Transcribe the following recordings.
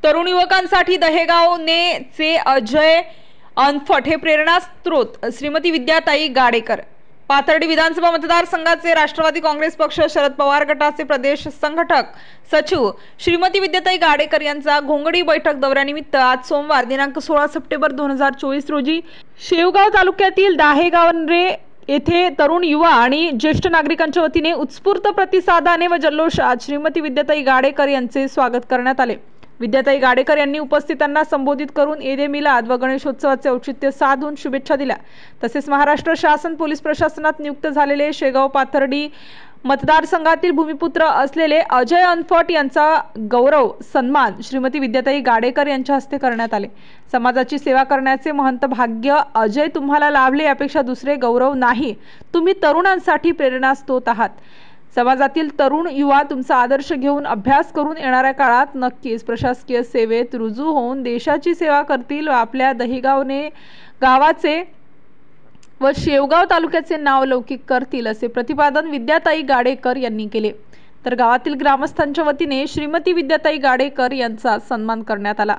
तरुण युवकांसाठी दहेगावने चे अजय अनफट हे प्रेरणास्त्रोत श्रीमती विद्याताई गाडेकर। पाथर्डी विधानसभा मतदारसंघाचे राष्ट्रवादी काँग्रेस पक्ष शरद पवार गटाचे प्रदेश संघटक सचिव श्रीमती विद्याताई गाडेकर यांचा घोंगडी बैठक दौऱ्यानिमित्त आज सोमवार दिनांक 16 सप्टेंबर 2024 रोजी शेवगाव तालुक्यातील दाहेगावनरे येथे तरुण युवा आणि ज्येष्ठ नागरिकांच्या वतीने उत्स्फूर्त प्रतिसादाने व जल्लोषात श्रीमती विद्याताई गाडेकर यांचे स्वागत करण्यात आले। विद्याताई गाडेकर यांनी उपस्थितांना संबोधित करून ईद ए मिलाद व गणेशोत्सवाचे औचित्य साधून शुभेच्छा दिल्या। तसेच महाराष्ट्र शासन पोलीस प्रशासनात नियुक्त झालेले शेगाव पाथर्डी मतदारसंघातील भूमिपुत्र असलेले अजय अनफट यांचा गौरव सन्मान श्रीमती विद्याताई गाडेकर यांच्या हस्ते करण्यात आले। समाजाची सेवा करण्याचे महंत भाग्य अजय तुम्हाला लाभले यापेक्षा दुसरे गौरव नाही। तुम्ही तरुणांसाठी प्रेरणास्त्रोत आहात। समाजातील तरुण युवा तुमचा आदर्श घेऊन अभ्यास करून येणाऱ्या काळात नक्कीच प्रशासकीय सेवेत रुजू होऊन देशाची सेवा करतील व आपल्या दहिगावने गावाचे व शेवगाव तालुक्याचे नाव लौकिक करतील असे प्रतिपादन विद्याताई गाडेकर यांनी केले। तर गावातील ग्रामस्थांच्या वतीने श्रीमती विद्याताई गाडेकर यांचा सन्मान करण्यात आला।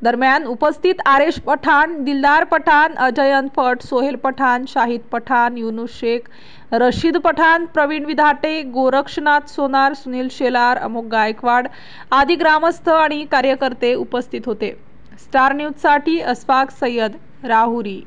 दरम्यान उपस्थित आरेश पठाण, दिलदार पठाण, अजय अनफट, सोहेल पठाण, शाहिद पठाण, युनुस शेख, रशीद पठाण, प्रवीण विधाटे, गोरक्षनाथ सोनार, सुनील शेलार, अमोक गायकवाड आदी ग्रामस्थ आणि कार्यकर्ते उपस्थित होते। स्टार न्यूज साठी असफाक सय्यद, राहुरी।